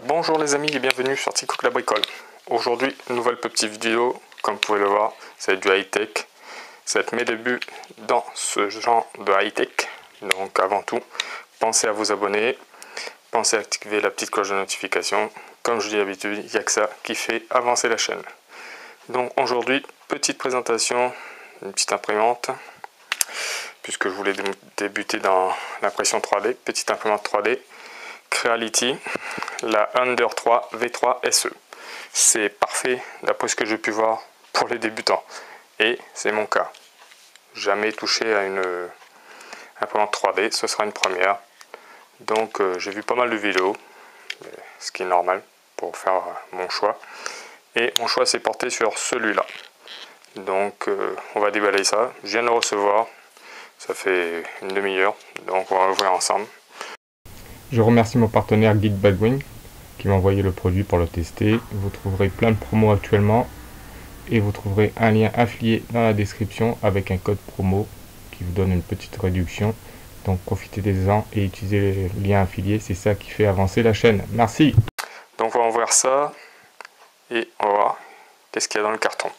Bonjour les amis et bienvenue sur Ticoc la bricole. Aujourd'hui, nouvelle petite vidéo, comme vous pouvez le voir, c'est du high-tech. Ça va être mes débuts dans ce genre de high-tech. Donc avant tout, pensez à vous abonner, pensez à activer la petite cloche de notification. Comme je dis d'habitude, il n'y a que ça qui fait avancer la chaîne. Donc aujourd'hui, petite présentation, une petite imprimante, puisque je voulais débuter dans l'impression 3D, petite imprimante 3D. Creality, la Under 3 V3 SE. C'est parfait d'après ce que j'ai pu voir pour les débutants. Et c'est mon cas. Jamais touché à une imprimante 3D, ce sera une première. Donc j'ai vu pas mal de vidéos, ce qui est normal pour faire mon choix. Et mon choix s'est porté sur celui-là. Donc on va déballer ça. Je viens de le recevoir, ça fait une demi-heure, donc on va l'ouvrir ensemble. Je remercie mon partenaire Geek Badwin qui m'a envoyé le produit pour le tester. Vous trouverez plein de promos actuellement et vous trouverez un lien affilié dans la description avec un code promo qui vous donne une petite réduction. Donc profitez-en et utilisez le lien affilié, c'est ça qui fait avancer la chaîne. Merci. Donc on va ouvrir ça et on va voir qu'est-ce qu'il y a dans le carton.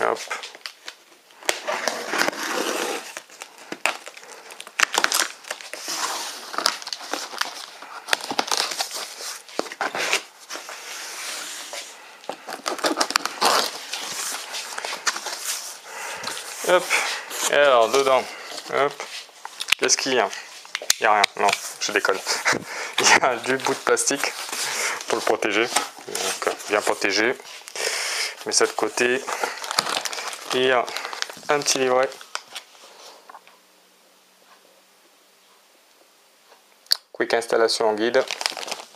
Hop. Hop. Et alors dedans, hop. Qu'est-ce qu'il y a? Il n'y a rien. Non, je déconne. Il y a du bout de plastique pour le protéger. Donc, bien protégé. Je mets ça de côté. Il y a un petit livret. Quick installation en guide.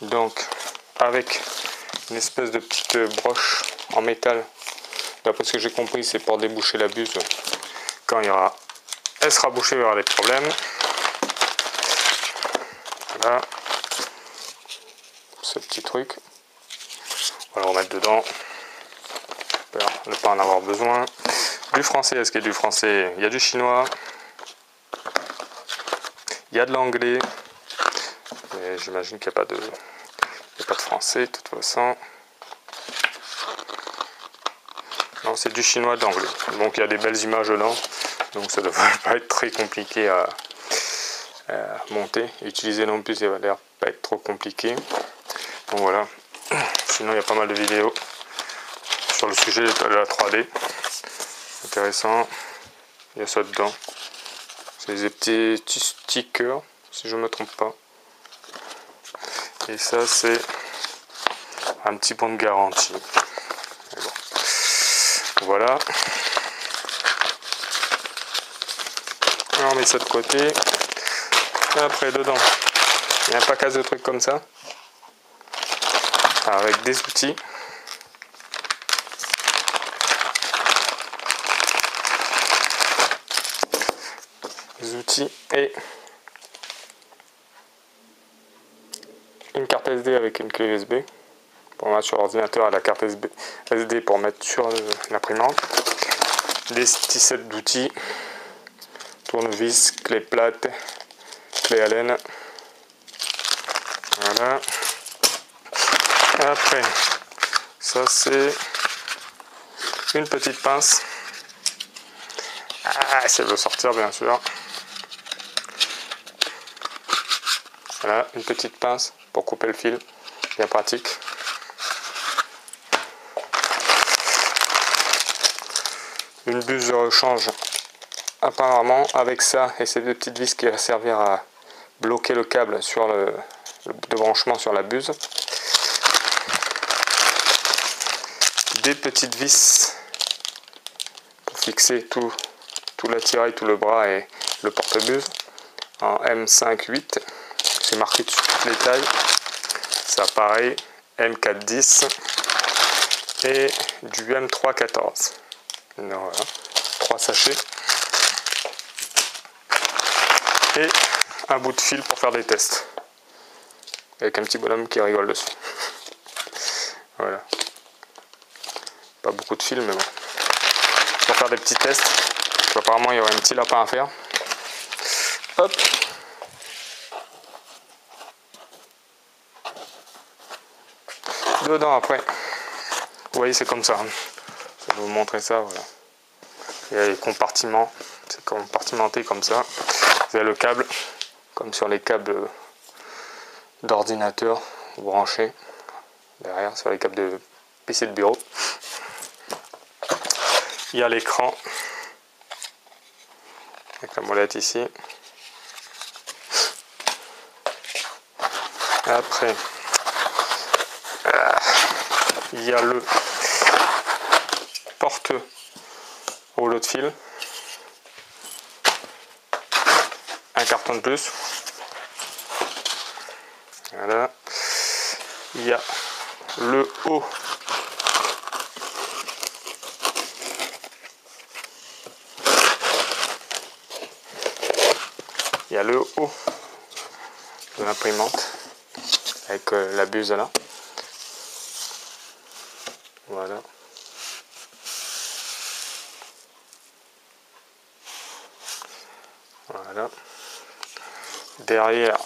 Donc avec une espèce de petite broche en métal. D'après ce que j'ai compris, c'est pour déboucher la buse. Quand elle sera bouchée, il y aura des problèmes. Voilà. Ce petit truc. On va le remettre dedans. Pour ne pas en avoir besoin. Du français, est-ce qu'il y a du français? Il y a du chinois. Il y a de l'anglais. Mais j'imagine qu'il n'y a pas de français de toute façon. Non, c'est du chinois d'anglais. Donc il y a des belles images dedans. Donc ça ne devrait pas être très compliqué à monter. Utiliser non plus, ça va l'air pas être trop compliqué. Donc voilà. Sinon il y a pas mal de vidéos sur le sujet de la 3D. Intéressant. Il y a ça dedans. C'est des petits stickers, si je ne me trompe pas. Et ça c'est un petit bon de garantie. Bon. Voilà. On met ça de côté. Et après dedans, il y a un paquet de trucs comme ça. Avec des outils. Des outils et une carte SD avec une clé USB. Pour mettre sur l'ordinateur à la carte SD pour mettre sur l'imprimante. Des petits sets d'outils. Tournevis, clé plate, clé Allen. Voilà. Après, ça c'est une petite pince. Ah, si elle veut sortir bien sûr. Voilà, une petite pince pour couper le fil. Bien pratique. Une buse de rechange apparemment avec ça et ces deux petites vis qui vont servir à bloquer le câble sur le branchement sur la buse. Des petites vis pour fixer tout l'attirail, tout le bras et le porte-buse en M5-8. C'est marqué dessus toutes les tailles. Ça pareil, M410 et du M314. Voilà, 3 sachets. Et un bout de fil pour faire des tests. avec un petit bonhomme qui rigole dessus. Voilà. Pas beaucoup de fils, mais bon. Pour faire des petits tests. Apparemment, il y aurait un petit lapin à faire. Hop. Dedans après. Vous voyez, c'est comme ça. Je vais vous montrer ça. Voilà. Il y a les compartiments. C'est compartimenté comme ça. Vous avez le câble, comme sur les câbles d'ordinateur branchés derrière, sur les câbles de PC de bureau. Il y a l'écran avec la molette ici. Après, il y a le porte-rouleau de fil. Un carton de plus. Voilà. Il y a le haut. Il y a le haut de l'imprimante avec la buse là. Voilà. Voilà. Derrière,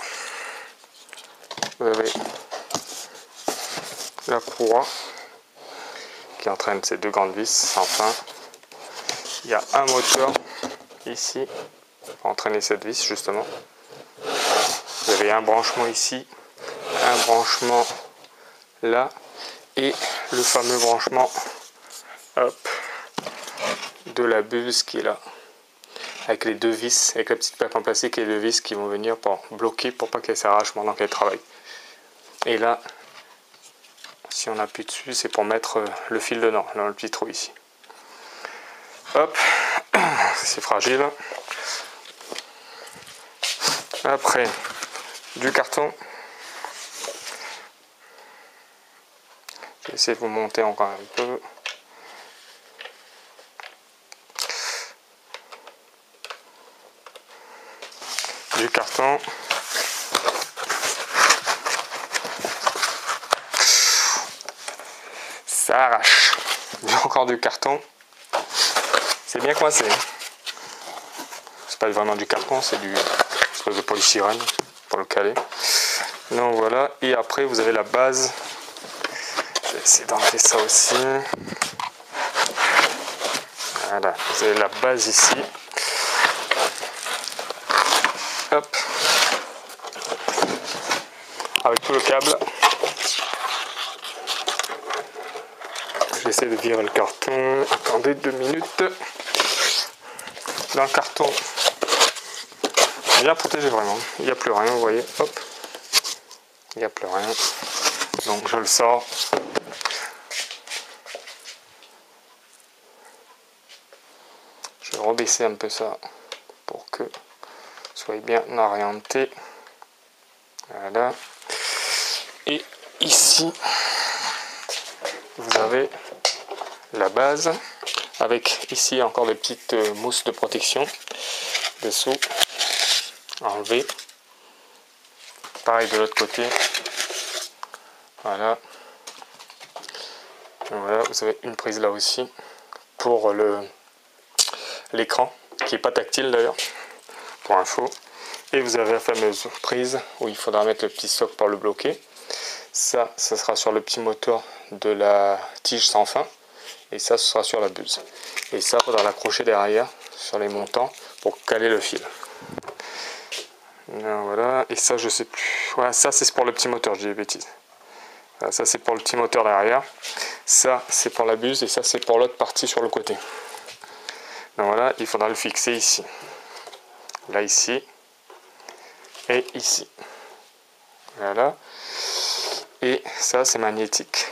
vous avez la courroie qui entraîne ces deux grandes vis. Enfin, il y a un moteur ici pour entraîner cette vis justement. Vous avez un branchement ici, un branchement là et le fameux branchement hop, de la buse qui est là. Avec les deux vis, avec la petite plaque en plastique et les deux vis qui vont venir pour bloquer pour pas qu'elle s'arrache pendant qu'elle travaille. Et là, si on appuie dessus, c'est pour mettre le fil dedans, dans le petit trou ici. Hop, c'est fragile. Après, du carton. Je vais essayer de vous monter encore un peu. Du carton. Ça arrache. Il y a encore du carton. C'est bien coincé. C'est pas vraiment du carton, c'est du espèce de polystyrène pour le caler. Donc voilà. Et après vous avez la base. Je vais essayer d'enlever ça aussi. Voilà. Vous avez la base ici. Hop. Avec tout le câble. J'essaie de virer le carton. Attendez 2 minutes. Dans le carton, bien protégé vraiment. Il n'y a plus rien, vous voyez. Hop. Il n'y a plus rien. Donc je le sors. Je vais rebaisser un peu ça pour que soit bien orienté. Voilà. Et ici, vous avez la base avec ici encore des petites mousses de protection dessous. Enlever. Pareil de l'autre côté. Voilà. Et voilà, vous avez une prise là aussi pour l'écran qui n'est pas tactile d'ailleurs, pour info. Et vous avez la fameuse prise où il faudra mettre le petit socle pour le bloquer. Ça sera sur le petit moteur de la tige sans fin. Et ça, ce sera sur la buse. Et ça, il faudra l'accrocher derrière sur les montants pour caler le fil. Voilà. Et ça, je sais plus. Ouais, ça, c'est pour le petit moteur, je dis des bêtises. Voilà, ça, c'est pour le petit moteur derrière. Ça, c'est pour la buse. Et ça, c'est pour l'autre partie sur le côté. Donc voilà, il faudra le fixer ici. Là, ici. Et ici. Voilà. Et ça, c'est magnétique.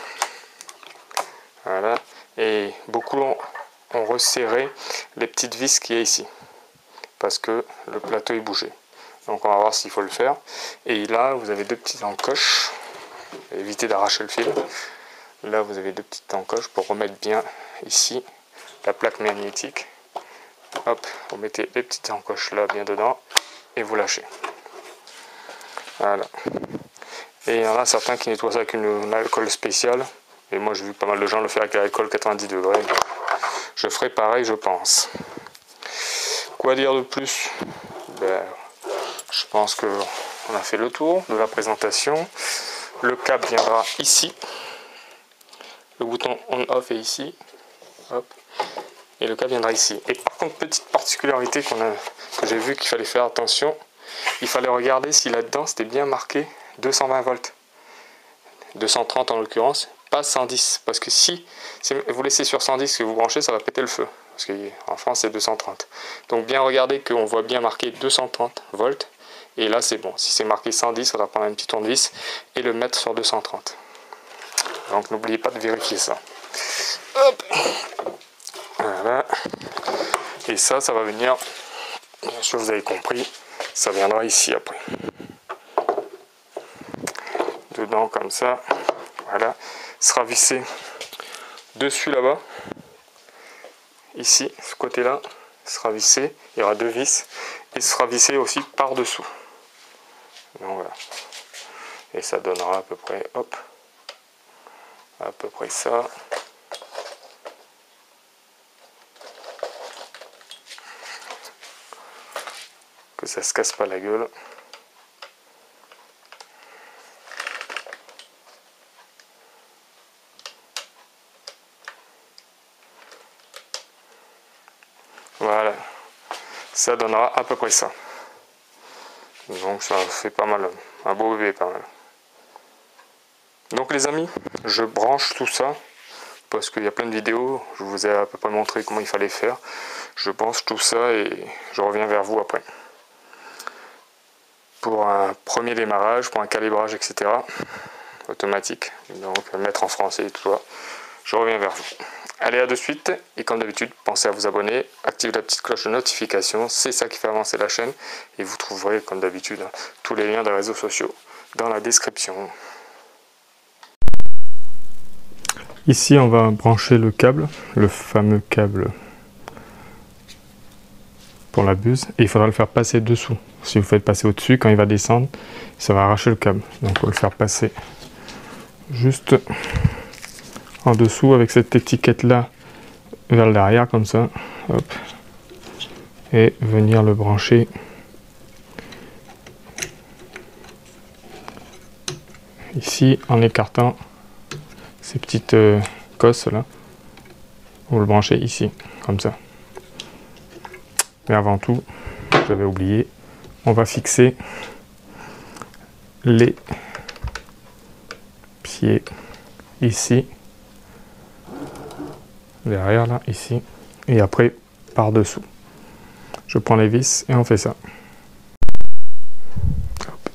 Voilà. Et beaucoup ont resserré les petites vis qu'il y a ici. Parce que le plateau est bougé. Donc on va voir s'il faut le faire. Et là, vous avez deux petites encoches. Évitez d'arracher le fil. Là, vous avez deux petites encoches pour remettre bien ici la plaque magnétique. Hop, vous mettez les petites encoches là bien dedans et vous lâchez. Voilà. Et il y en a certains qui nettoient ça avec une alcool spéciale. Et moi j'ai vu pas mal de gens le faire avec l'alcool 90 degrés. Je ferai pareil, je pense. Quoi dire de plus? Je pense qu'on a fait le tour de la présentation. Le câble viendra ici. Le bouton on-off est ici. Hop. Et le câble viendra ici. Et par contre, petite particularité que j'ai vu qu'il fallait faire attention. Il fallait regarder si là-dedans c'était bien marqué 220 volts. 230 en l'occurrence, pas 110. Parce que si vous laissez sur 110 que vous branchez, ça va péter le feu. Parce qu'en France c'est 230. Donc bien regarder qu'on voit bien marqué 230 volts. Et là c'est bon. Si c'est marqué 110, on va prendre un petit tournevis et le mettre sur 230. Donc n'oubliez pas de vérifier ça. Hop. Voilà. Et ça va venir, bien sûr vous avez compris, ça viendra ici après. Dedans comme ça. Voilà. Sera vissé dessus là-bas. Ici, ce côté-là, sera vissé. Il y aura 2 vis. Et ce sera vissé aussi par-dessous. Donc voilà. Et ça donnera à peu près, hop, à peu près ça. Que ça se casse pas la gueule. Voilà, ça donnera à peu près ça. Donc ça fait pas mal, un beau bébé pas mal. Donc les amis, je branche tout ça parce qu'il y a plein de vidéos, je vous ai à peu près montré comment il fallait faire. Je branche tout ça et je reviens vers vous après. Pour un premier démarrage, pour un calibrage, etc. automatique, donc mettre en français et tout ça, je reviens vers vous. Allez, à de suite, et comme d'habitude, pensez à vous abonner, activez la petite cloche de notification, c'est ça qui fait avancer la chaîne, et vous trouverez, comme d'habitude, tous les liens des réseaux sociaux dans la description. Ici, on va brancher le câble, le fameux câble pour la buse, et il faudra le faire passer dessous. Si vous faites passer au-dessus, quand il va descendre, ça va arracher le câble. Donc, il faut le faire passer juste en dessous avec cette étiquette là vers l'arrière comme ça, hop, et venir le brancher ici en écartant ces petites cosses là. Vous le branchez ici comme ça. Mais avant tout, j'avais oublié, on va fixer les pieds ici, derrière là, ici, et après par dessous. Je prends les vis et on fait ça.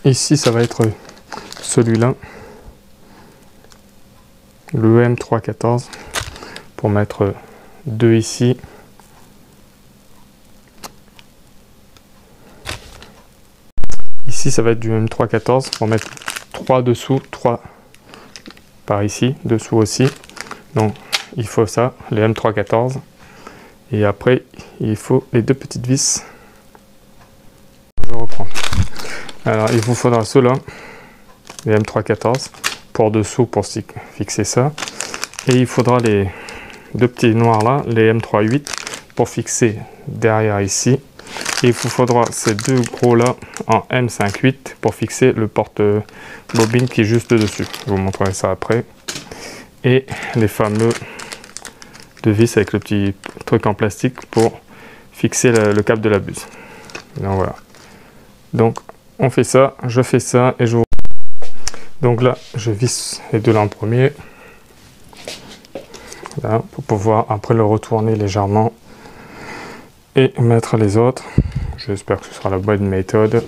Ici ça va être celui-là, le M314, pour mettre 2 ici. Ici ça va être du M314 pour mettre 3 dessous, 3 par ici, dessous aussi. Donc il faut ça, les M314. Et après, il faut les 2 petites vis. Je reprends. Alors, il vous faudra ceux-là, les M314, pour dessous, pour fixer ça. Et il faudra les 2 petits noirs là, les M38, pour fixer derrière ici. Et il vous faudra ces 2 gros là en M58 pour fixer le porte-bobine qui est juste dessus. Je vous montrerai ça après. Et les fameux 2 vis avec le petit truc en plastique pour fixer le câble de la buse. Donc voilà. Donc on fait ça, je fais ça et je vous... Donc là je visse les 2 là en premier. Là, pour pouvoir après le retourner légèrement et mettre les autres. J'espère que ce sera la bonne méthode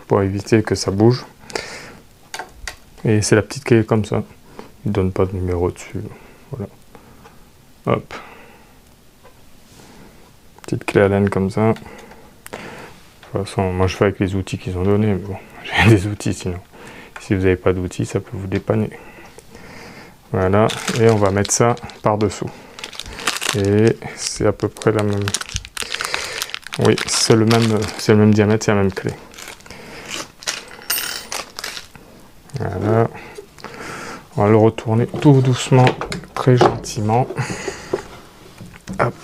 pour éviter que ça bouge. Et c'est la petite clé comme ça. Il ne donne pas de numéro dessus. Voilà. Hop. Petite clé Allen comme ça. De toute façon, moi je fais avec les outils qu'ils ont donnés, mais bon, j'ai des outils sinon. Si vous n'avez pas d'outils, ça peut vous dépanner. Voilà, et on va mettre ça par-dessous. Et c'est à peu près la même... Oui, c'est le même diamètre, c'est la même clé. Voilà. On va le retourner tout doucement, très gentiment. Hop.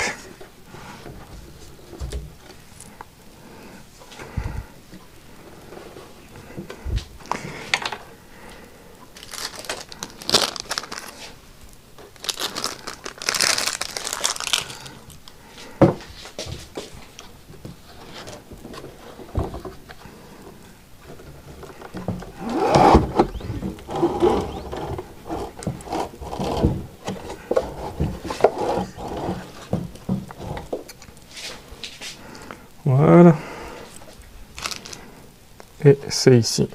Voilà. Et c'est ici.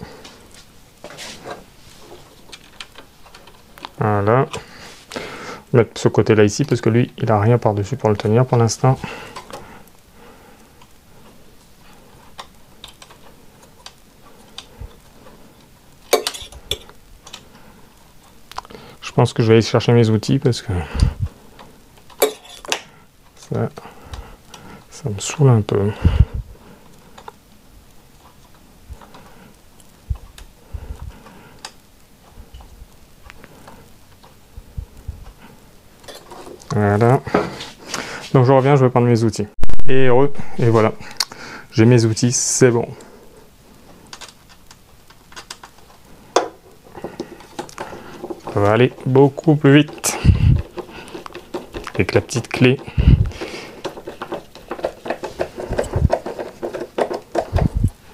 Voilà. Mettre ce côté-là ici parce que lui, il n'a rien par-dessus pour le tenir pour l'instant. Je pense que je vais aller chercher mes outils parce que ça me saoule un peu. Voilà. Donc je reviens, je vais prendre mes outils. Et voilà. J'ai mes outils, c'est bon. Ça va aller beaucoup plus vite. Avec la petite clé.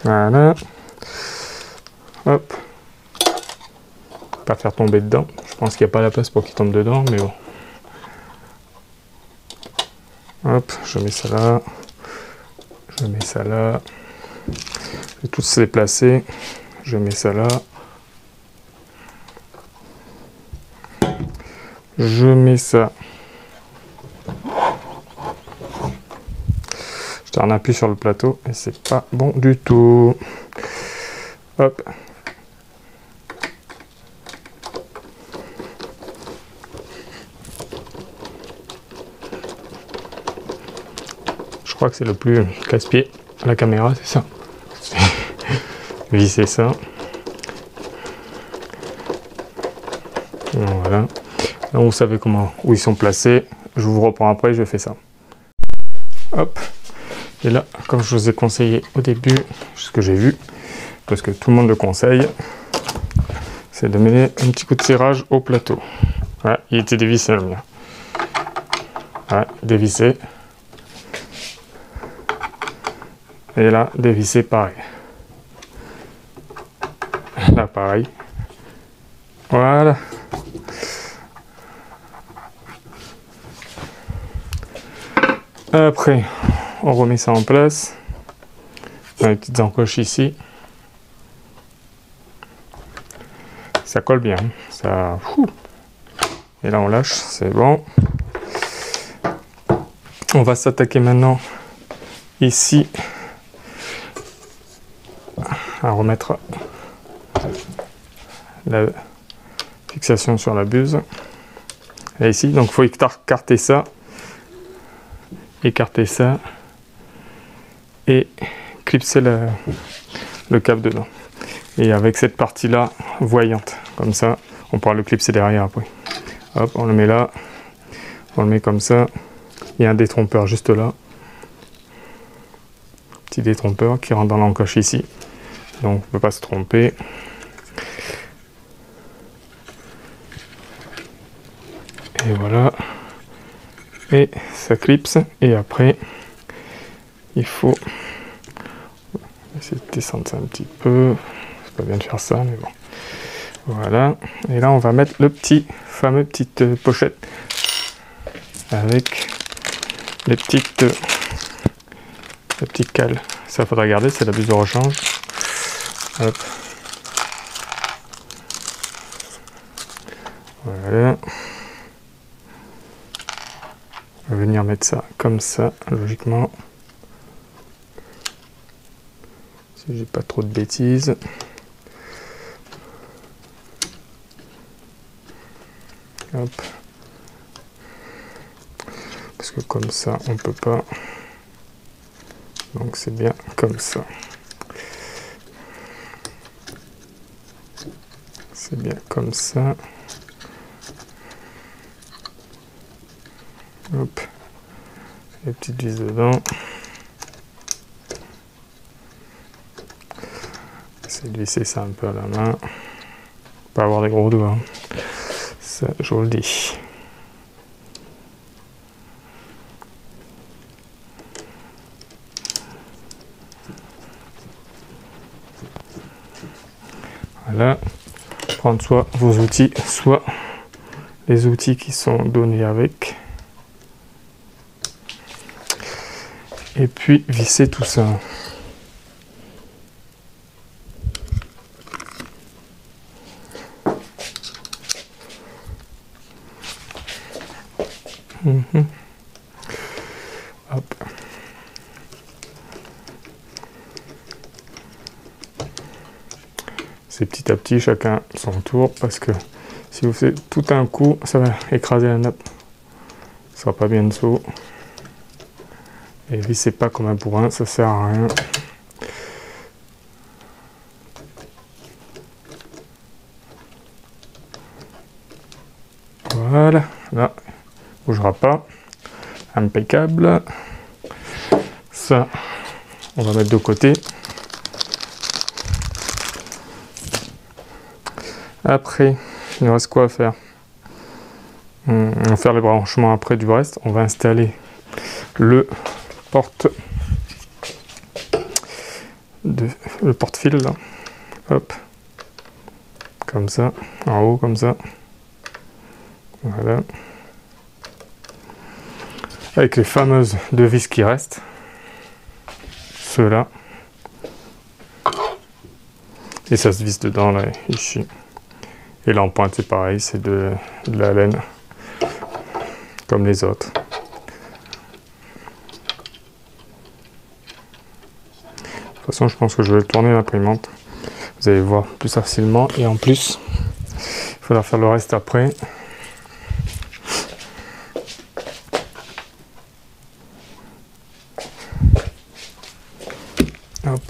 Voilà. Hop. Pas faire tomber dedans. Je pense qu'il n'y a pas la place pour qu'il tombe dedans, mais bon. Hop, je mets ça là. Je mets ça là. Je vais tous les placer. Je mets ça là. Je mets ça. Je tire un appui sur le plateau et c'est pas bon du tout. Hop. Je crois que c'est le plus casse-pied à la caméra, c'est ça. Visser ça. Voilà. Donc vous savez où ils sont placés. Je vous reprends après, je fais ça. Hop. Et là, comme je vous ai conseillé au début, ce que j'ai vu, parce que tout le monde le conseille, c'est de mettre un petit coup de serrage au plateau. Voilà, il était dévissé le mien. Voilà, dévissé. Et là, dévisser pareil. Là, pareil. Voilà. Après, on remet ça en place. On a les petites encoches ici. Ça colle bien. Ça. Et là, on lâche. C'est bon. On va s'attaquer maintenant ici à remettre la fixation sur la buse. Et ici, donc il faut écarter ça et clipser le câble dedans. Et avec cette partie là voyante, comme ça, on pourra le clipser derrière après. Hop, on le met là, on le met comme ça. Il y a un détrompeur juste là, petit détrompeur qui rentre dans l'encoche ici, donc on ne peut pas se tromper. Et voilà, et ça clipse. Et après il faut essayer de descendre ça un petit peu. C'est pas bien de faire ça, mais bon. Voilà, et là on va mettre le fameux petite pochette avec les petites cales. Ça faudra garder, c'est la buse de rechange. Hop. Voilà. On va venir mettre ça comme ça, logiquement. Si j'ai pas trop de bêtises. Hop. Parce que comme ça, on peut pas. Donc c'est bien comme ça. comme ça. Hop, les petites vis dedans. Essayez de visser ça un peu à la main. Pas avoir des gros doigts. Ça, je vous le dis. Voilà. Prendre soit vos outils, soit les outils qui sont donnés avec. Et puis visser tout ça. Hop. C'est petit à petit, chacun son tour, parce que si vous faites tout un coup, ça va écraser la nappe. Ce sera pas bien dessous. Et vissez pas comme un bourrin, ça sert à rien. Voilà, là, bougera pas. Impeccable. Ça, on va mettre de côté. Après, il nous reste quoi à faire? On va faire les branchements après du reste. On va installer le porte-fil là. Hop. Comme ça. En haut, comme ça. Voilà. Avec les fameuses deux vis qui restent. Ceux-là. Et ça se visse dedans là, ici. Et là en pointe c'est pareil, c'est de la laine. Comme les autres. De toute façon je pense que je vais tourner l'imprimante. Vous allez voir plus facilement. Et en plus, il faudra faire le reste après. Hop.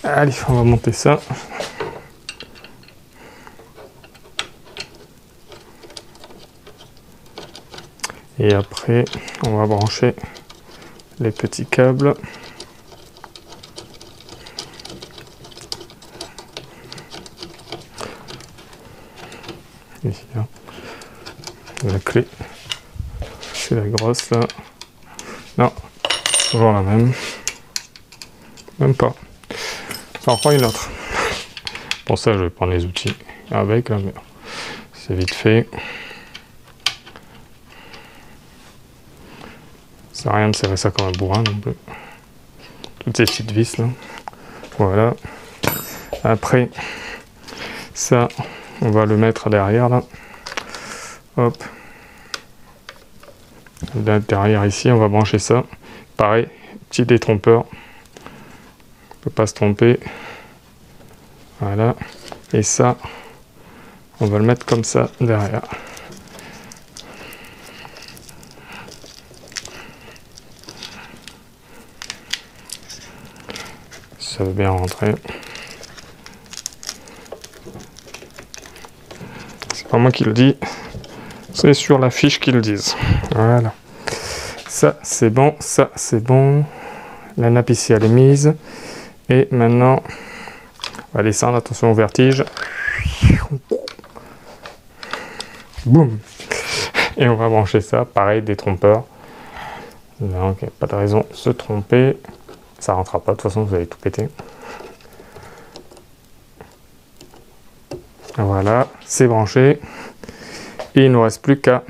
Allez, on va monter ça. Et après, on va brancher les petits câbles. Ici, hein. La clé, c'est la grosse là. Non, toujours la même. Même pas. J'en prends une autre. Pour ça, je vais prendre les outils avec, là, mais c'est vite fait. Ça sert à rien de serrer ça comme un bourrin non plus. Toutes ces petites vis là. Voilà. Après, ça, on va le mettre derrière là. Hop. Derrière ici, on va brancher ça. Pareil, petit détrompeur. On peut pas se tromper. Voilà. Et ça, on va le mettre comme ça derrière. Ça veut bien rentrer. C'est pas moi qui le dis, c'est sur la fiche qu'ils le disent. Voilà. Ça c'est bon, ça c'est bon. La nappe ici elle est mise. Et maintenant, on va descendre, attention au vertige. Boum. Et on va brancher ça, pareil, des trompeurs. Donc, il n'y a pas de raison de se tromper. Ça rentrera pas, de toute façon, vous allez tout péter. Voilà, c'est branché. Et il ne nous reste plus qu'à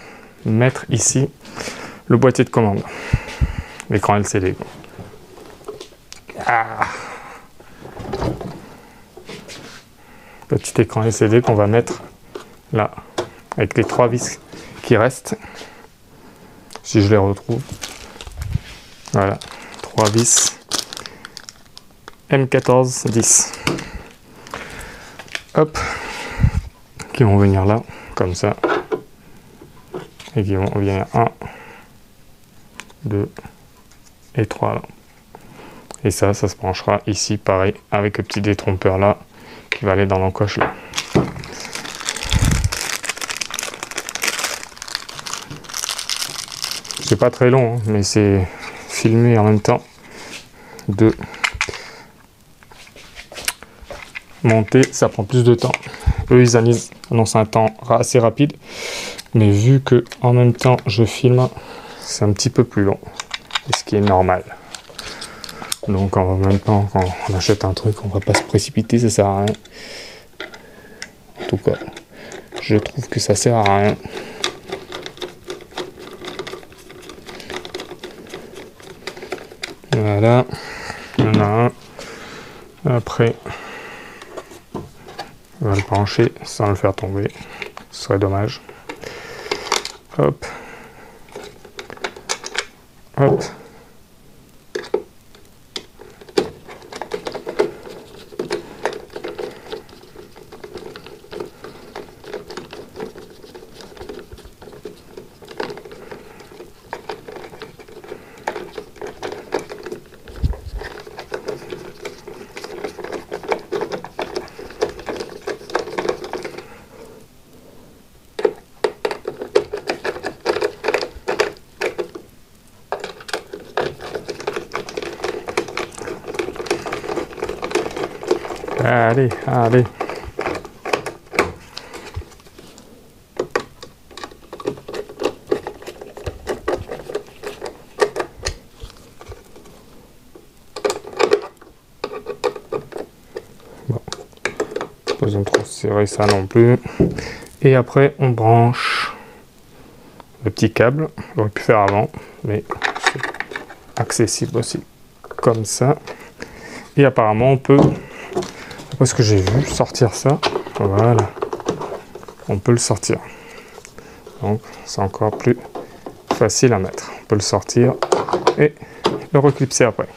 mettre ici le boîtier de commande. L'écran LCD. Ah. Petit écran LCD qu'on va mettre là, avec les 3 vis qui restent. Si je les retrouve. Voilà, 3 vis. M14 10. hop, qui vont venir là, comme ça, et qui vont venir 1, 2 et 3 là. Et ça se branchera ici, pareil, avec le petit détrompeur là, qui va aller dans l'encoche là. C'est pas très long, hein, mais c'est filmé en même temps de monter, ça prend plus de temps. Eux, ils annoncent un temps assez rapide, mais vu que en même temps je filme, c'est un petit peu plus long, et ce qui est normal. Donc en même temps, quand on achète un truc, on va pas se précipiter, ça sert à rien. En tout cas, je trouve que ça sert à rien. Voilà, il y en a un. Après, on va le brancher sans le faire tomber, ce serait dommage. Hop, hop. Allez, allez. Bon. Pas besoin de trop serrer ça non plus. Et après, on branche le petit câble. J'aurais pu faire avant, mais c'est accessible aussi comme ça. Et apparemment, on peut, après ce que j'ai vu, sortir ça. Voilà. On peut le sortir. Donc, c'est encore plus facile à mettre. On peut le sortir et le reclipser après.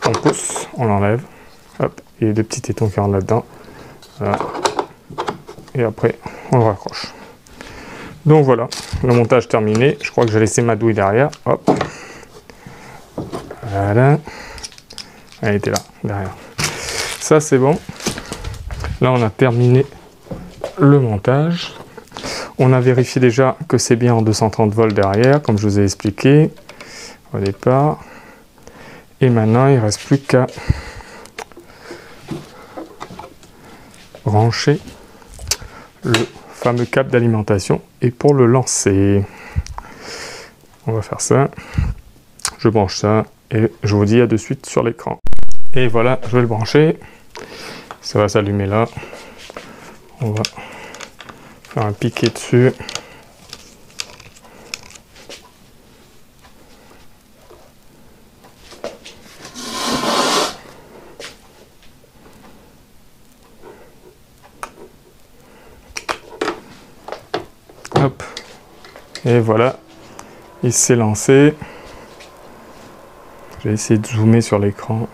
On pousse, on l'enlève. Hop, il y a des petits tétons qui rentrent là-dedans. Voilà. Et après, on le raccroche. Donc voilà, le montage terminé. Je crois que j'ai laissé ma douille derrière. Hop. Voilà. Elle était là, derrière. Ça, c'est bon. Là, on a terminé le montage. On a vérifié déjà que c'est bien en 230 volts derrière, comme je vous ai expliqué au départ. Et maintenant, il ne reste plus qu'à brancher le fameux câble d'alimentation et pour le lancer. On va faire ça. Je branche ça et je vous dis à de suite sur l'écran. Et voilà, je vais le brancher. Ça va s'allumer là. On va faire un piqué dessus. Hop. Et voilà, il s'est lancé. Je vais essayer de zoomer sur l'écran.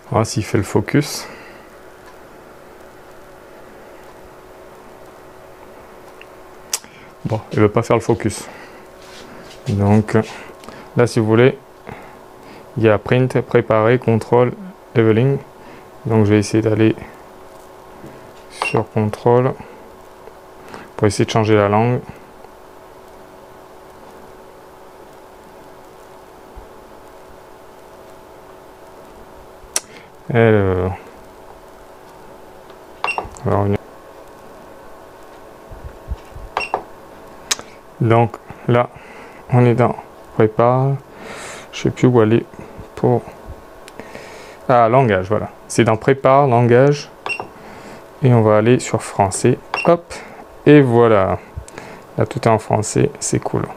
Voilà s'il fait le focus. Bon, il ne veut pas faire le focus. Donc là, si vous voulez, il y a print, préparer, contrôle, leveling. Donc je vais essayer d'aller sur contrôle pour essayer de changer la langue. Alors, on va revenir. Donc là, on est dans prépare. Je sais plus où aller pour Ah, langage, voilà. C'est dans prépare, langage. Et on va aller sur français. Hop. Et voilà. Là, tout est en français. C'est cool.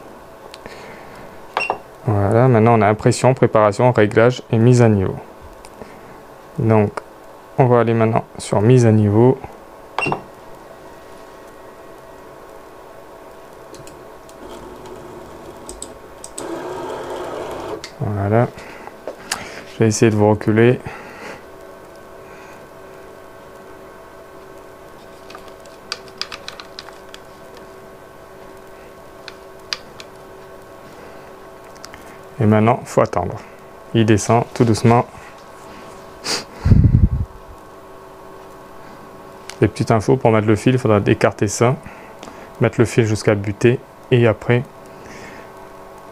Voilà. Maintenant, on a impression, préparation, réglage et mise à niveau. Donc, on va aller maintenant sur mise à niveau. Voilà. Je vais essayer de vous reculer. Et maintenant, il faut attendre. Il descend tout doucement. Les petites infos pour mettre le fil, il faudra écarter ça, mettre le fil jusqu'à buter, et après,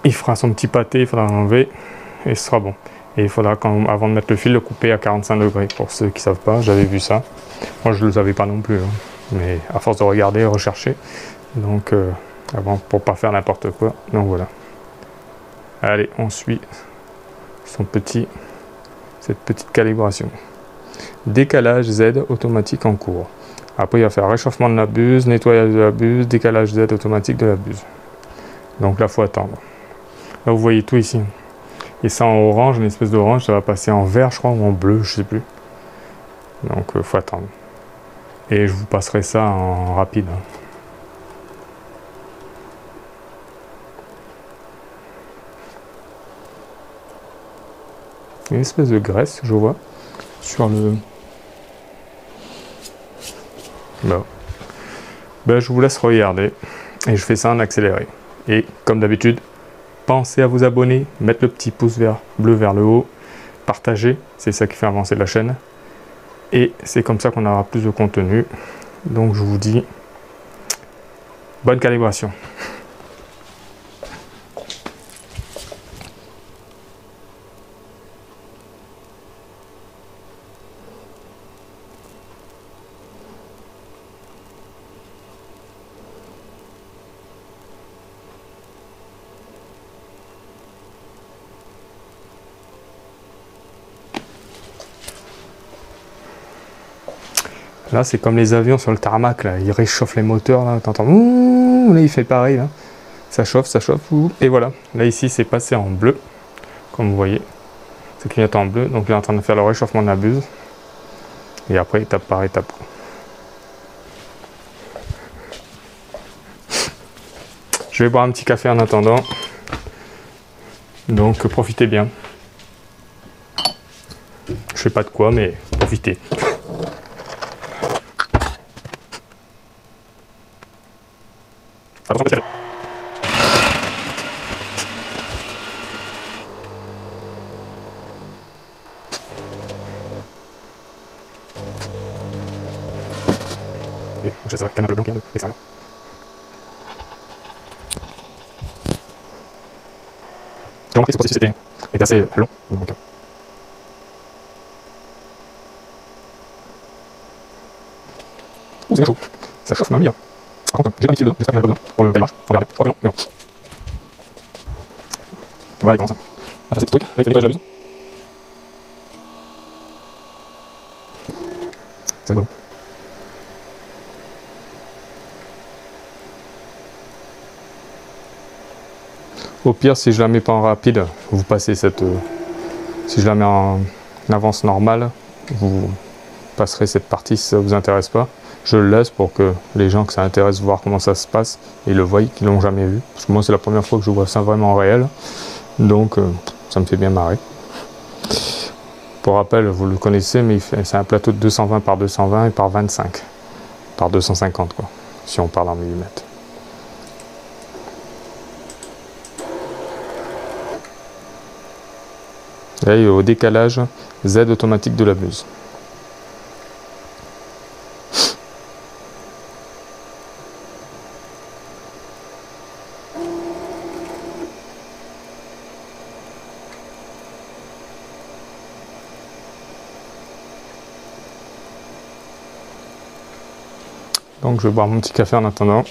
il fera son petit pâté, il faudra l'enlever, et ce sera bon. Et il faudra, avant de mettre le fil, le couper à 45 degrés. Pour ceux qui ne savent pas, j'avais vu ça. Moi, je ne le savais pas non plus, hein. Mais à force de regarder et rechercher, donc avant, pour pas faire n'importe quoi. Donc voilà. Allez, on suit cette petite calibration. Décalage Z automatique en cours. Après, il va faire réchauffement de la buse, nettoyage de la buse, décalage Z automatique de la buse. Donc là, il faut attendre. Là, vous voyez tout ici. Et ça en orange, une espèce d'orange, ça va passer en vert, je crois, ou en bleu, je sais plus. Donc, il faut attendre. Et je vous passerai ça en rapide. Une espèce de graisse, je vois, sur le... Bon. Ben, je vous laisse regarder. Et je fais ça en accéléré. Et comme d'habitude, pensez à vous abonner, mettre le petit pouce bleu vers le haut, partager, c'est ça qui fait avancer la chaîne. Et c'est comme ça qu'on aura plus de contenu. Donc je vous dis, bonne calibration. Là, c'est comme les avions sur le tarmac, là. Ils réchauffent les moteurs, là. T'entends, là, il fait pareil, là. Ça chauffe, et voilà. Là, ici, c'est passé en bleu, comme vous voyez. C'est clignotant en bleu, donc il est en train de faire le réchauffement de la buse. Et après, étape par étape. Je vais boire un petit café en attendant. Donc, profitez bien. Je sais pas de quoi, mais profitez. Attention, je sais, canard blanc qui est l'extérieur. J'ai remarqué que ce processus était assez long. Donc, c'est chaud. Ça chauffe ma mire. Par contre, j'ai pas mis de j'espère qu'il y en a pas besoin pour le calibrage. Faut regarder. Oh, non, mais non. Voilà, il commence. Ah, ça, c'est le truc avec le nettoyage de la buse. C'est bon. Au pire, si je la mets pas en rapide, vous passez cette... si je la mets en avance normale, vous passerez cette partie si ça vous intéresse pas. Je le laisse pour que les gens que ça intéresse voir comment ça se passe, ils le voient, qu'ils l'ont jamais vu. Parce que moi, c'est la première fois que je vois ça vraiment en réel. Donc, ça me fait bien marrer. Pour rappel, vous le connaissez, mais c'est un plateau de 220 par 220 et par 25. Par 250, quoi. Si on parle en millimètres. Là, il est au décalage Z automatique de la buse. Donc je vais boire mon petit café en attendant.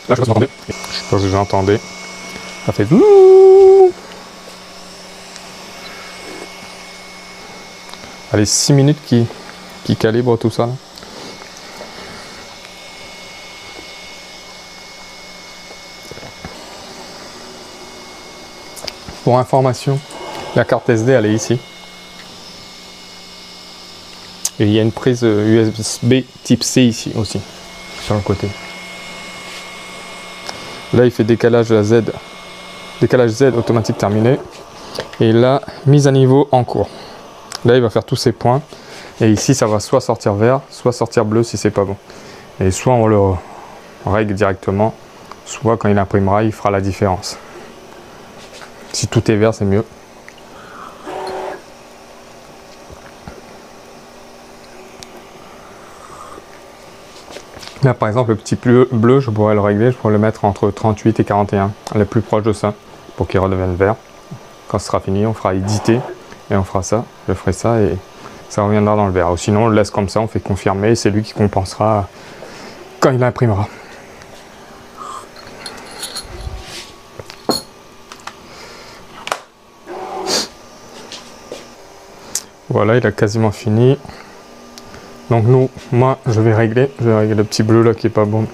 Là, je sais pas si vous entendez. Je sais pas si vous entendez. Ça fait ouh. Allez, 6 minutes qui calibre tout ça. Là. Pour information, la carte SD elle est ici. Et il y a une prise USB type C ici aussi, sur le côté. Là il fait décalage à Z. Décalage Z automatique terminé. Et là, mise à niveau en cours. Là il va faire tous ses points. Et ici ça va soit sortir vert, soit sortir bleu si c'est pas bon. Et soit on le règle directement, soit quand il imprimera il fera la différence. Si tout est vert c'est mieux. Là par exemple le petit bleu je pourrais le régler, je pourrais le mettre entre 38 et 41, le plus proche de ça, pour qu'il redevienne vert. Quand ce sera fini on fera éditer et on fera ça, je ferai ça et ça reviendra dans le vert. Ou sinon on le laisse comme ça, on fait confirmer et c'est lui qui compensera quand il imprimera. Voilà, il a quasiment fini. Donc moi je vais régler le petit bleu là qui est pas bon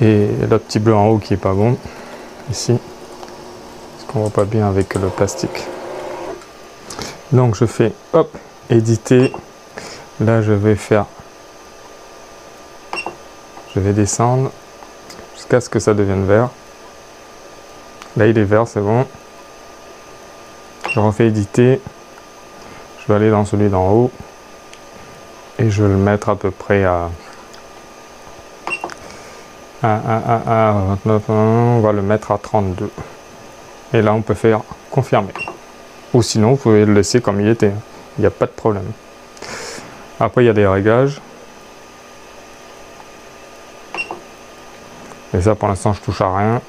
et le petit bleu en haut qui est pas bon ici, parce qu'on voit pas bien avec le plastique. Donc je fais hop, éditer. Là je vais descendre jusqu'à ce que ça devienne vert. Là il est vert, c'est bon. Je refais éditer. Je vais aller dans celui d'en haut. Et je vais le mettre à peu près à 29, on va le mettre à 32. Et là, on peut faire confirmer. Ou sinon, vous pouvez le laisser comme il était. Il n'y a pas de problème. Après, il y a des réglages. Et ça, pour l'instant, je touche à rien.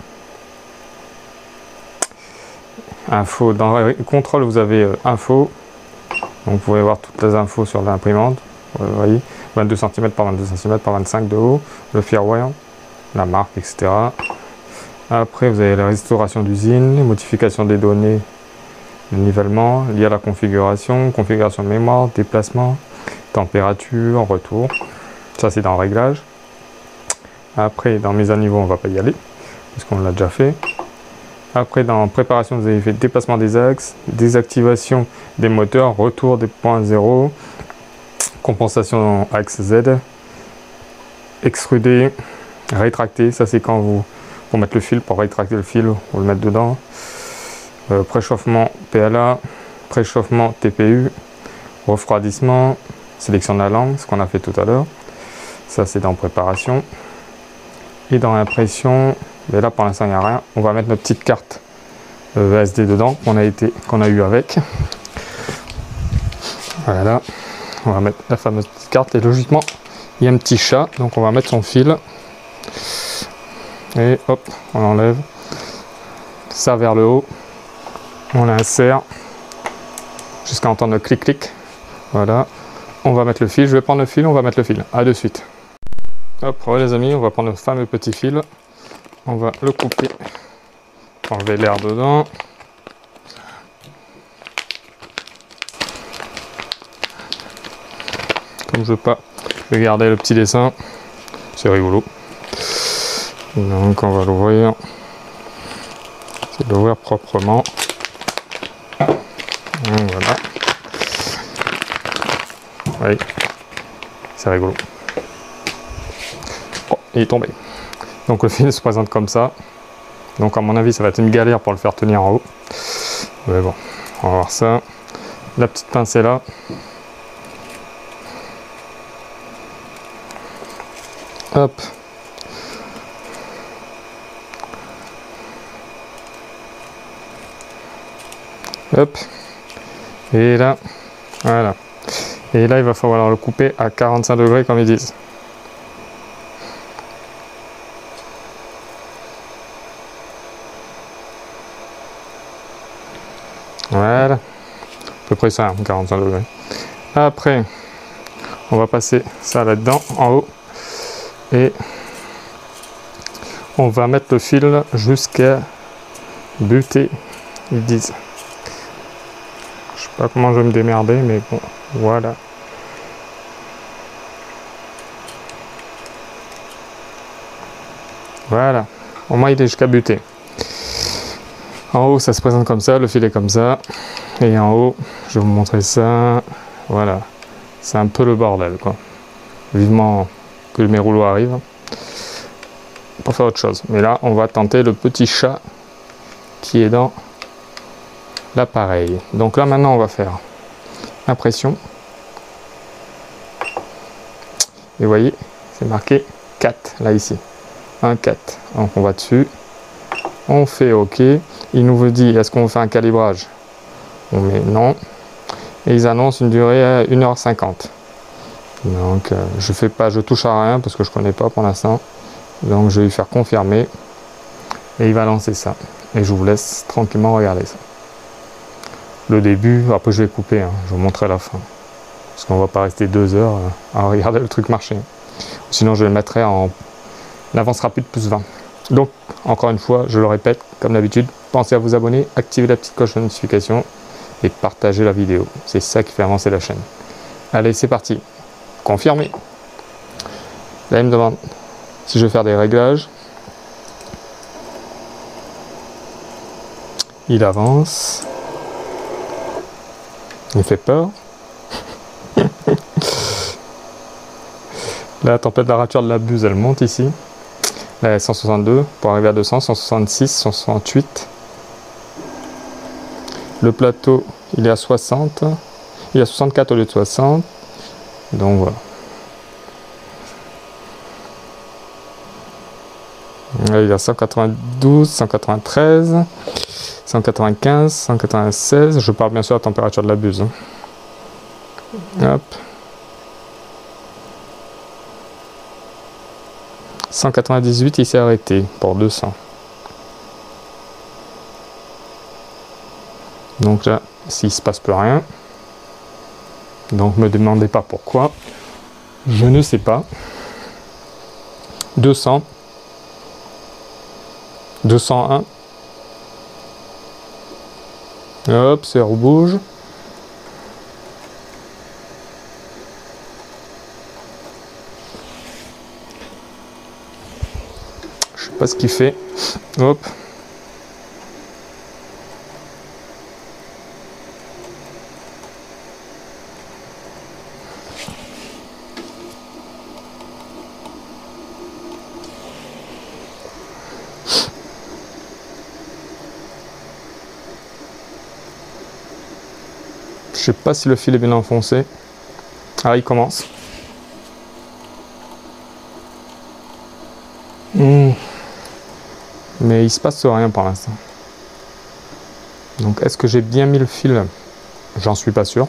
Info, dans contrôle, vous avez info. Donc, vous pouvez voir toutes les infos sur l'imprimante. Vous voyez, 22 cm par 22 cm par 25 de haut, le firmware, la marque, etc. Après, vous avez la restauration d'usine, les modifications des données, le nivellement, lié à la configuration, configuration de mémoire, déplacement, température, retour. Ça, c'est dans réglage. Après, dans mise à niveau, on ne va pas y aller, parce qu'on l'a déjà fait. Après, dans préparation, vous avez fait déplacement des axes, désactivation des moteurs, retour des points 0, compensation axe Z, extruder, rétracter, ça c'est quand vous pour mettre le fil, pour rétracter le fil, vous le mettre dedans. Préchauffement PLA, préchauffement TPU, refroidissement, sélection de la langue, ce qu'on a fait tout à l'heure. Ça c'est dans préparation. Et dans impression, mais là pour l'instant il n'y a rien. On va mettre notre petite carte SD dedans qu'on a eu avec. Voilà. On va mettre la fameuse petite carte et logiquement il y a un petit chat, donc on va mettre son fil et hop, on enlève ça vers le haut, on l'insère jusqu'à entendre le clic clic. Voilà, on va mettre le fil, je vais prendre le fil, on va mettre le fil, à de suite. Hop, voilà les amis, on va prendre le fameux petit fil, on va le couper, enlever l'air dedans. Comme je veux pas regarder le petit dessin, c'est rigolo. Donc on va l'ouvrir. C'est de l'ouvrir proprement. Voilà. Oui, c'est rigolo. Oh, il est tombé. Donc le fil se présente comme ça. Donc à mon avis ça va être une galère pour le faire tenir en haut. Mais bon, on va voir ça. La petite pince est là. Hop. Hop. Et là, voilà. Et là, il va falloir le couper à 45 degrés comme ils disent. Voilà. À peu près ça, 45 degrés. Après, on va passer ça là-dedans, en haut. Et On va mettre le fil jusqu'à buter, ils disent. Je sais pas comment je vais me démerder, mais bon, voilà. Voilà, au moins il est jusqu'à buter. En haut, ça se présente comme ça, le fil est comme ça. Et en haut, je vais vous montrer ça. Voilà, c'est un peu le bordel, quoi. Vivement que mes rouleaux arrivent pour faire autre chose. Mais là, on va tenter le petit chat qui est dans l'appareil. Donc là, maintenant, on va faire impression. Et vous voyez, c'est marqué 4, là, ici. 1, 4. Donc on va dessus. On fait OK. Il nous dit, est-ce qu'on fait un calibrage? On met non. Et ils annoncent une durée à 1h50. Donc je touche à rien parce que je connais pas pour l'instant. Donc je vais lui faire confirmer. Et il va lancer ça. Et je vous laisse tranquillement regarder ça. Le début, après je vais couper, hein, je vous montrerai la fin. Parce qu'on va pas rester 2 heures à regarder le truc marcher. Sinon je le mettrai en avance rapide plus 20. Donc encore une fois, je le répète, comme d'habitude, pensez à vous abonner, activer la petite cloche de notification et partager la vidéo. C'est ça qui fait avancer la chaîne. Allez, c'est parti. Confirmé. Là, il me demande si je vais faire des réglages. Il avance. Il fait peur. La température de la buse, elle monte ici. Là, 162 pour arriver à 200, 166, 168. Le plateau, il est à 60. Il est à 64 au lieu de 60. Donc voilà. Là, il est à 192, 193, 195, 196. Je parle bien sûr de la température de la buse. Hop. 198, il s'est arrêté pour 200. Donc là, s'il se passe plus rien, donc me demandez pas pourquoi, je ne sais pas. 200, 201, hop, ça rebouge. Je sais pas ce qu'il fait. Hop. Je sais pas si le fil est bien enfoncé. Ah, il commence. Mais il se passe rien pour l'instant. Donc est-ce que j'ai bien mis le fil? J'en suis pas sûr.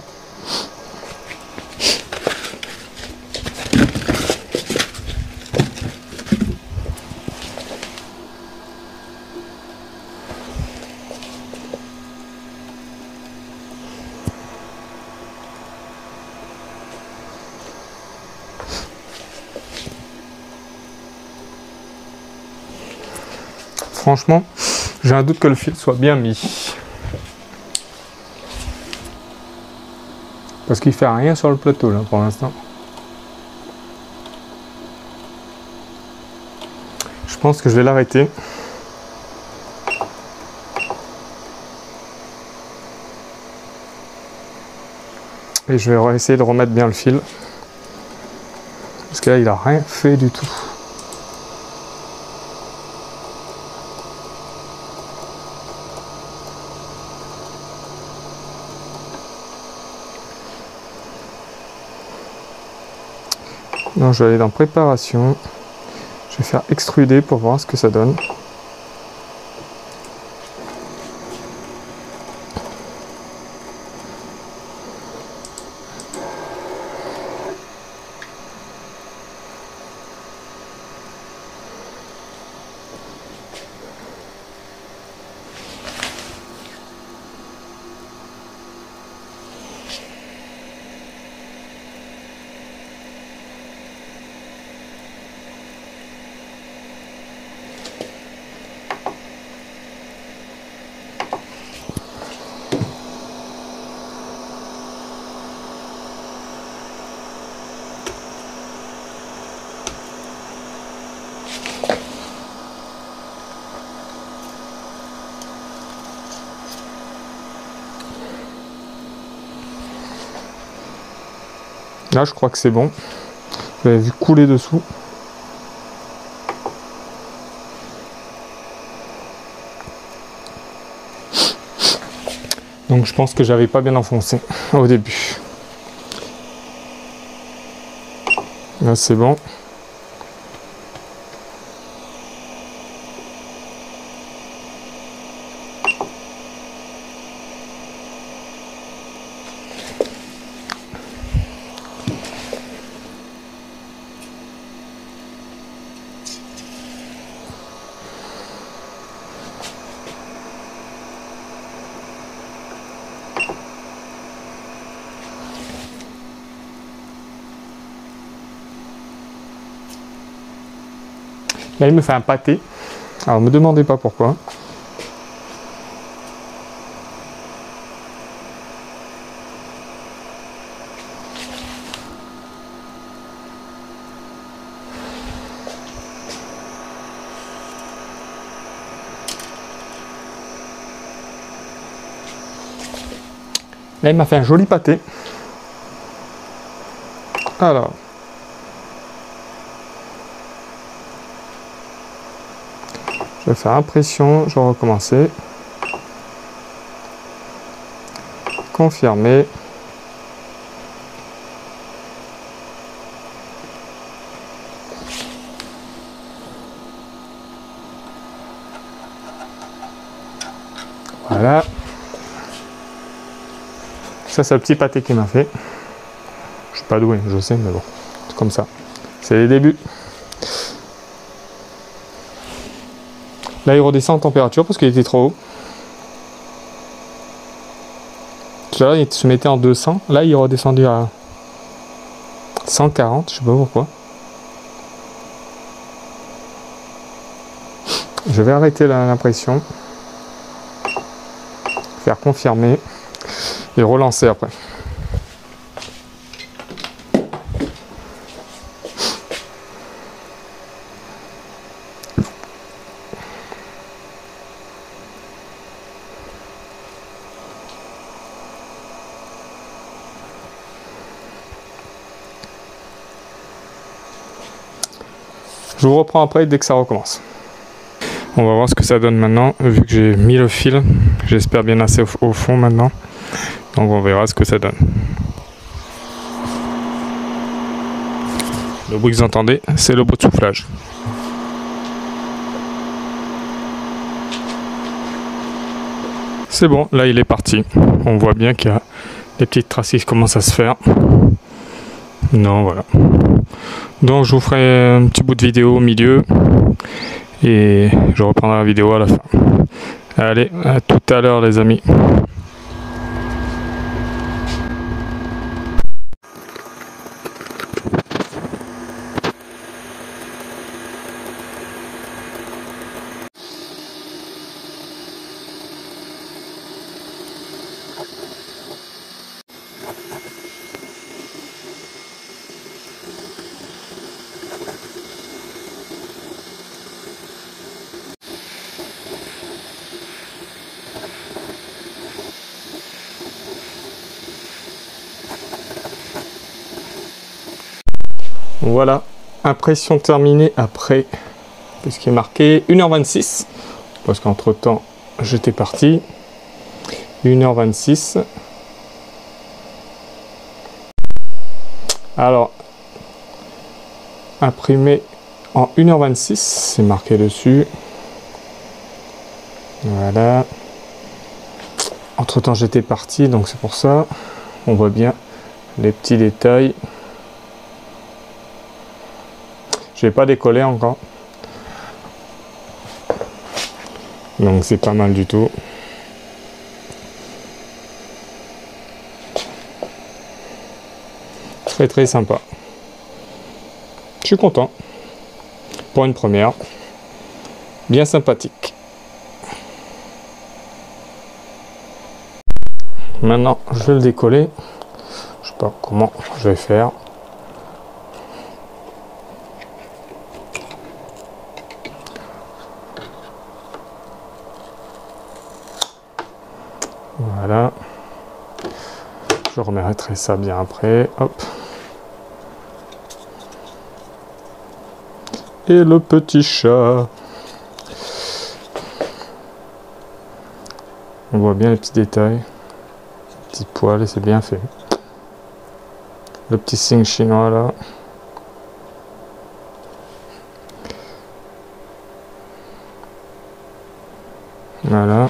Franchement, j'ai un doute que le fil soit bien mis. Parce qu'il fait rien sur le plateau là pour l'instant. Je pense que je vais l'arrêter. Et je vais essayer de remettre bien le fil. Parce que là, il a rien fait du tout. Donc je vais aller dans préparation. Je vais faire extruder pour voir ce que ça donne. Là, je crois que c'est bon. Vous avez vu couler dessous. Donc je pense que j'avais pas bien enfoncé au début. Là, c'est bon. Là, il me fait un pâté. Alors, ne me demandez pas pourquoi. Là, il m'a fait un joli pâté. Alors. Je vais faire impression, je vais recommencer. Confirmer. Voilà. Ça, c'est le petit pâté qu'il m'a fait. Je suis pas doué, je sais, mais bon, c'est comme ça. C'est les débuts. Là, il redescend en température parce qu'il était trop haut. Tout à l'heure, il se mettait en 200. Là, il est redescendu à 140. Je sais pas pourquoi. Je vais arrêter l'impression. Faire confirmer. Et relancer après. Je vous reprends après dès que ça recommence. On va voir ce que ça donne maintenant, vu que j'ai mis le fil. J'espère bien assez au fond maintenant. Donc on verra ce que ça donne. Le bruit que vous entendez, c'est le bruit de soufflage. C'est bon, là il est parti. On voit bien qu'il y a des petites traces qui commencent à se faire. Non, voilà. Donc je vous ferai un petit bout de vidéo au milieu et je reprendrai la vidéo à la fin. Allez, à tout à l'heure les amis. Voilà, impression terminée après, puisqu'il est marqué 1h26, parce qu'entre temps j'étais parti, 1h26. Alors, imprimé en 1h26, c'est marqué dessus. Voilà. Entre temps j'étais parti, donc c'est pour ça, on voit bien les petits détails. Je vais pas décoller encore, donc c'est pas mal du tout. Très très sympa. Je suis content pour une première, bien sympathique. Maintenant je vais le décoller. Je sais pas comment je vais faire. Voilà, je remettrai ça bien après, hop. Et le petit chat. On voit bien les petits détails. Petits poils et c'est bien fait. Le petit signe chinois là. Voilà.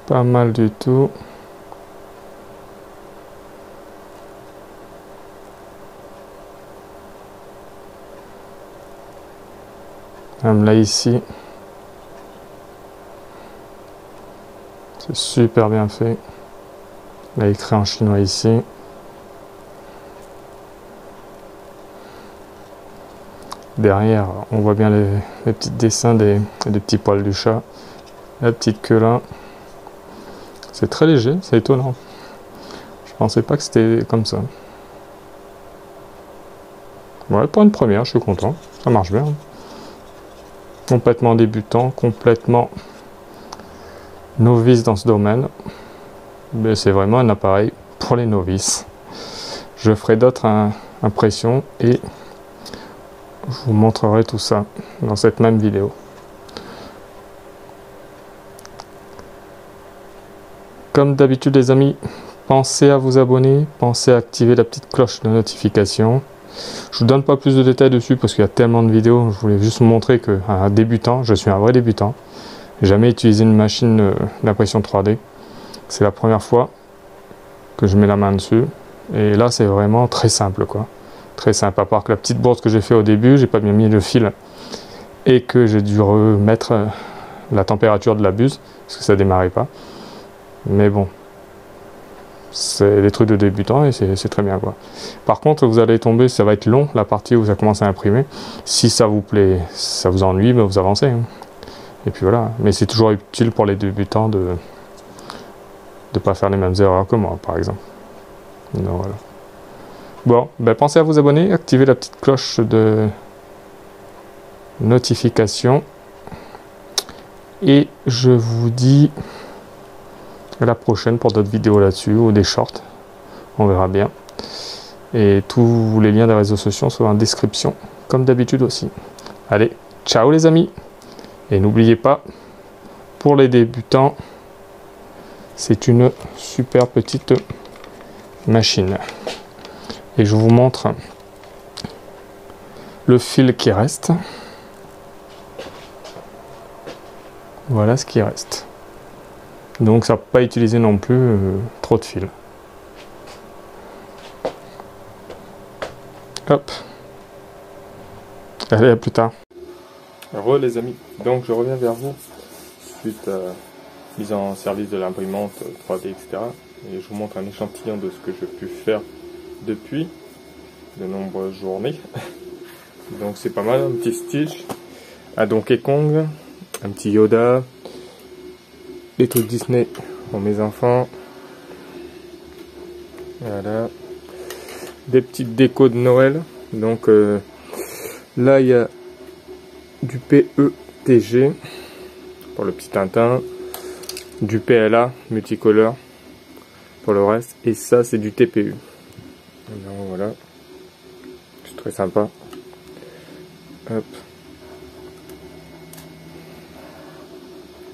Pas mal du tout. Même là ici. C'est super bien fait. Là écrit en chinois ici. Derrière, on voit bien les petits dessins des petits poils du chat. La petite queue là. C'est très léger, c'est étonnant. Je pensais pas que c'était comme ça. Ouais, pour une première, je suis content. Ça marche bien. Complètement débutant, complètement novice dans ce domaine. Mais c'est vraiment un appareil pour les novices. Je ferai d'autres impressions et je vous montrerai tout ça dans cette même vidéo. Comme d'habitude les amis, pensez à vous abonner, pensez à activer la petite cloche de notification. Je vous donne pas plus de détails dessus parce qu'il y a tellement de vidéos. Je voulais juste vous montrer que un débutant, je suis un vrai débutant. J'ai jamais utilisé une machine d'impression 3D. C'est la première fois que je mets la main dessus. Et là c'est vraiment très simple quoi. Très simple, à part que la petite bourde que j'ai fait au début, j'ai pas bien mis le fil et que j'ai dû remettre la température de la buse parce que ça démarrait pas. Mais bon, c'est des trucs de débutants et c'est très bien quoi. Par contre, vous allez tomber, ça va être long la partie où ça commence à imprimer. Si ça vous plaît, ça vous ennuie, ben vous avancez. Hein. Et puis voilà. Mais c'est toujours utile pour les débutants de pas faire les mêmes erreurs que moi, par exemple. Donc, voilà. Bon, ben pensez à vous abonner, activez la petite cloche de notification. Et je vous dis à la prochaine pour d'autres vidéos là-dessus ou des shorts, on verra bien. Et tous les liens des réseaux sociaux sont en description, comme d'habitude aussi. Allez, ciao les amis. Et n'oubliez pas, pour les débutants, c'est une super petite machine. Et je vous montre le fil qui reste. Voilà ce qui reste. Donc ça ne va pas utiliser non plus trop de fil. Hop. Allez, à plus tard. Re les amis, donc je reviens vers vous suite à mise en service de l'imprimante 3D, etc. Et je vous montre un échantillon de ce que j'ai pu faire depuis de nombreuses journées. Donc c'est pas mal, un petit Stitch, un Donkey Kong, un petit Yoda, des trucs Disney pour mes enfants. Voilà. Des petites décos de Noël. Donc là il y a du PETG pour le petit Tintin, du PLA multicolore pour le reste, et ça c'est du TPU. Donc voilà, c'est très sympa. Hop.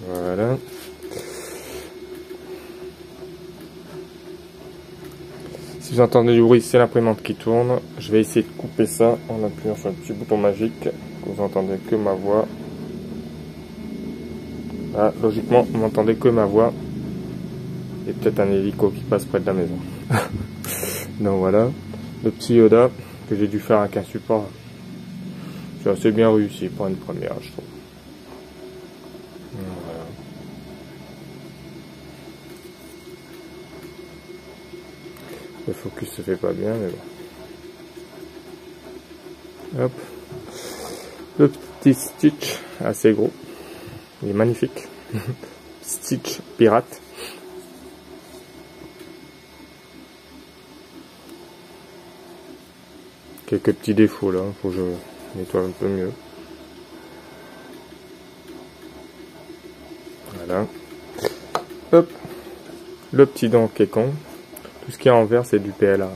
Voilà. Si vous entendez du bruit, c'est l'imprimante qui tourne. Je vais essayer de couper ça en appuyant sur le petit bouton magique. Vous entendez que ma voix. Ah, logiquement, vous n'entendez que ma voix. Et peut-être un hélico qui passe près de la maison. Donc voilà, le petit Yoda que j'ai dû faire avec un support. C'est assez bien réussi pour une première, je trouve. Voilà. Le focus se fait pas bien, mais bon. Hop. Le petit Stitch, assez gros. Il est magnifique. Stitch pirate. Quelques petits défauts là, faut que je nettoie un peu mieux. Voilà. Hop. Le petit Donkey Kong. Tout ce qui est en vert, c'est du PLA.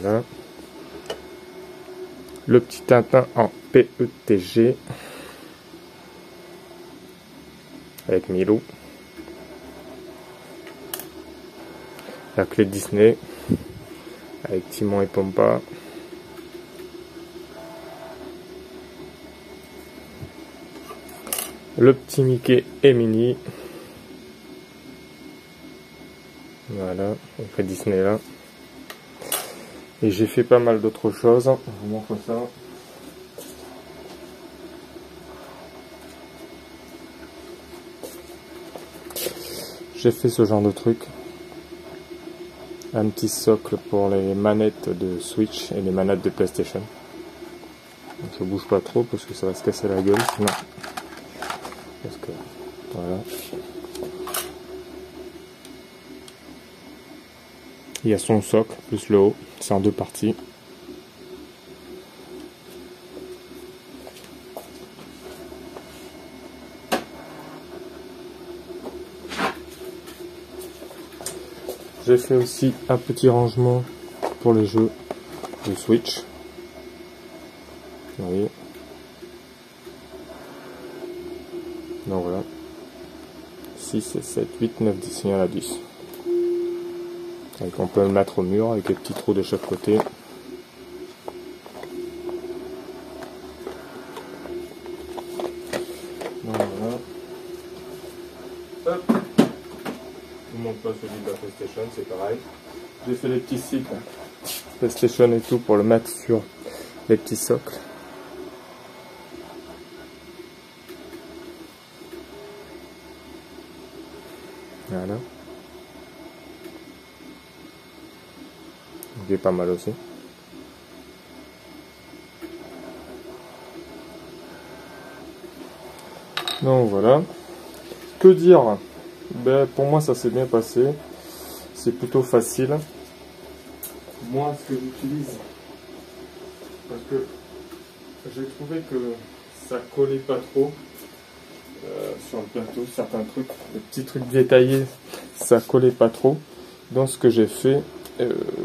Voilà. Le petit Tintin en PETG avec Milou. La clé Disney avec Timon et Pumba. Le petit Mickey et Minnie. Voilà, on fait Disney là. Et j'ai fait pas mal d'autres choses. Je vous montre ça. J'ai fait ce genre de truc. Un petit socle pour les manettes de Switch et les manettes de PlayStation. Donc je bouge pas trop parce que ça va se casser la gueule sinon. Parce que voilà. Il y a son socle plus le haut. C'est en deux parties. J'ai fait aussi un petit rangement pour les jeux de Switch. Vous voyez. Donc voilà. 6, 7, 8, 9, 10. Il y en a 10. Donc on peut le mettre au mur avec les petits trous de chaque côté. Donc voilà. Hop. Je vous montre pas celui de la PlayStation, c'est pareil. J'ai fait les petits cycles PlayStation et tout pour le mettre sur les petits socles. Voilà. Il est pas mal aussi. Donc voilà. Que dire? Ben, pour moi ça s'est bien passé. C'est plutôt facile. Moi ce que j'utilise, parce que j'ai trouvé que ça collait pas trop sur le plateau, certains trucs, les petits trucs détaillés, ça collait pas trop. Donc ce que j'ai fait,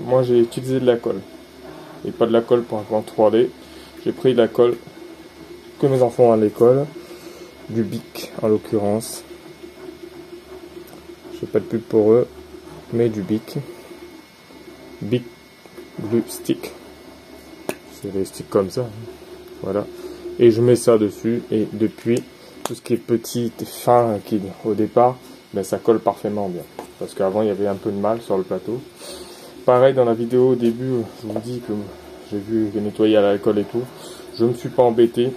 moi j'ai utilisé de la colle. Et pas de la colle pour imprimante 3D. J'ai pris de la colle que mes enfants ont à l'école. Du Bic en l'occurrence. Je fais pas de pub pour eux, mais du Bic. Bic Glue Stick. C'est des sticks comme ça. Voilà. Et je mets ça dessus. Et depuis, tout ce qui est petit et fin qui au départ, ben, ça colle parfaitement bien. Parce qu'avant il y avait un peu de mal sur le plateau. Pareil dans la vidéo au début, je vous dis que j'ai vu nettoyer à l'alcool et tout. Je me suis pas embêté.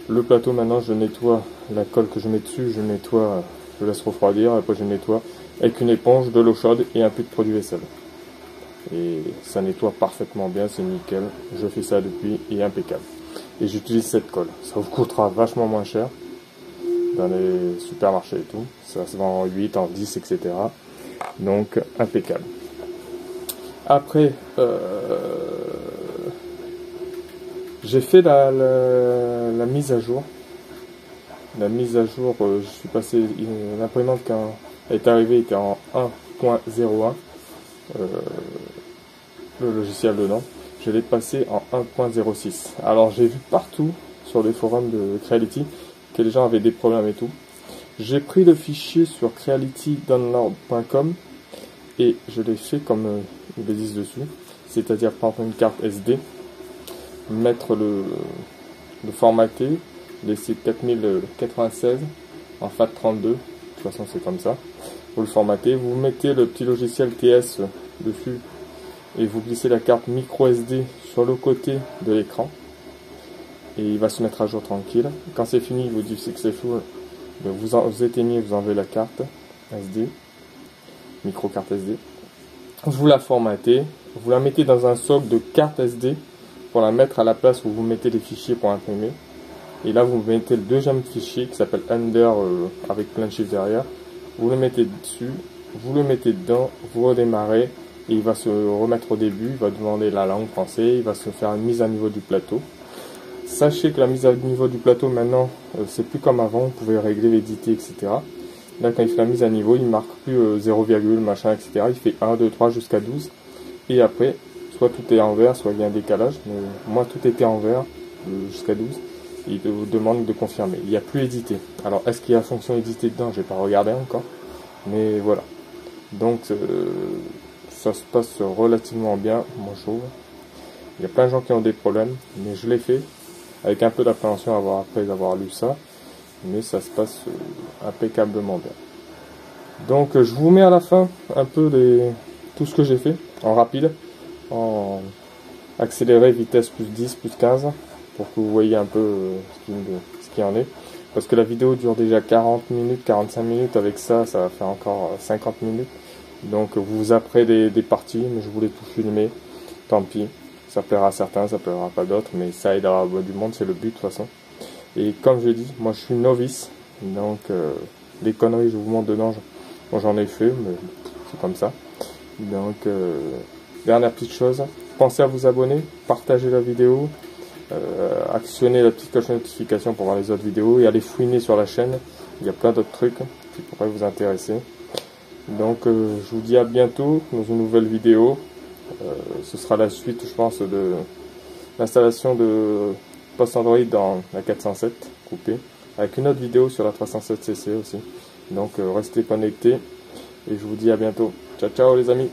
Le plateau maintenant je nettoie la colle que je mets dessus, je nettoie, je laisse refroidir, après je nettoie avec une éponge, de l'eau chaude et un peu de produit vaisselle. Et ça nettoie parfaitement bien, c'est nickel. Je fais ça depuis et impeccable. Et j'utilise cette colle. Ça vous coûtera vachement moins cher dans les supermarchés et tout. Ça se vend en 8, en 10, etc. Donc impeccable. Après, j'ai fait la mise à jour. La mise à jour, je suis passé, l'imprimante quand elle est arrivée était en 1.01, le logiciel dedans. Je l'ai passé en 1.06. Alors j'ai vu partout sur les forums de Creality que les gens avaient des problèmes et tout. J'ai pris le fichier sur crealitydownload.com et je l'ai fait comme ils le disent dessus, c'est-à-dire prendre une carte SD, mettre le formater, laisser 4096 en FAT32, de toute façon c'est comme ça, vous le formatez, vous mettez le petit logiciel TS dessus et vous glissez la carte micro SD sur le côté de l'écran et il va se mettre à jour tranquille. Quand c'est fini, il vous dit successful, vous éteignez, vous enlevez la carte SD, micro carte SD, vous la formatez, vous la mettez dans un socle de carte SD pour la mettre à la place où vous mettez les fichiers pour imprimer. Et là vous mettez le deuxième fichier qui s'appelle Under avec plein de chiffres derrière. Vous le mettez dessus, vous le mettez dedans, vous redémarrez et il va se remettre au début, il va demander la langue française, il va se faire une mise à niveau du plateau. Sachez que la mise à niveau du plateau maintenant, c'est plus comme avant, vous pouvez régler, l'éditer, etc. Là quand il fait la mise à niveau, il marque plus 0, machin, etc. Il fait 1, 2, 3 jusqu'à 12. Et après, soit tout est en vert, soit il y a un décalage. Mais moi, tout était en vert jusqu'à 12. Il vous demande de confirmer. Il n'y a plus édité. Alors, est-ce qu'il y a la fonction éditer dedans? J'ai pas regardé encore. Mais voilà. Donc, ça se passe relativement bien, moi je trouve. Il y a plein de gens qui ont des problèmes, mais je l'ai fait avec un peu d'appréhension après avoir lu ça. Mais ça se passe impeccablement bien. Donc, je vous mets à la fin un peu tout ce que j'ai fait en rapide, en accéléré, vitesse plus 10, plus 15, pour que vous voyez un peu ce qu'il en est. Parce que la vidéo dure déjà 40 minutes, 45 minutes, avec ça, ça va faire encore 50 minutes. Donc vous après des parties, mais je voulais tout filmer, tant pis. Ça plaira à certains, ça plaira pas d'autres, mais ça aidera du monde, c'est le but de toute façon. Et comme je dis, moi je suis novice, donc les conneries je vous montre dedans, j'en ai fait, mais c'est comme ça. Donc dernière petite chose, pensez à vous abonner, partagez la vidéo, actionnez la petite cloche de notification pour voir les autres vidéos et allez fouiner sur la chaîne, il y a plein d'autres trucs qui pourraient vous intéresser. Donc je vous dis à bientôt dans une nouvelle vidéo. Ce sera la suite, je pense, de l'installation de Post Android dans la 407 coupée, avec une autre vidéo sur la 307cc aussi. Donc restez connectés et je vous dis à bientôt. Ciao ciao les amis.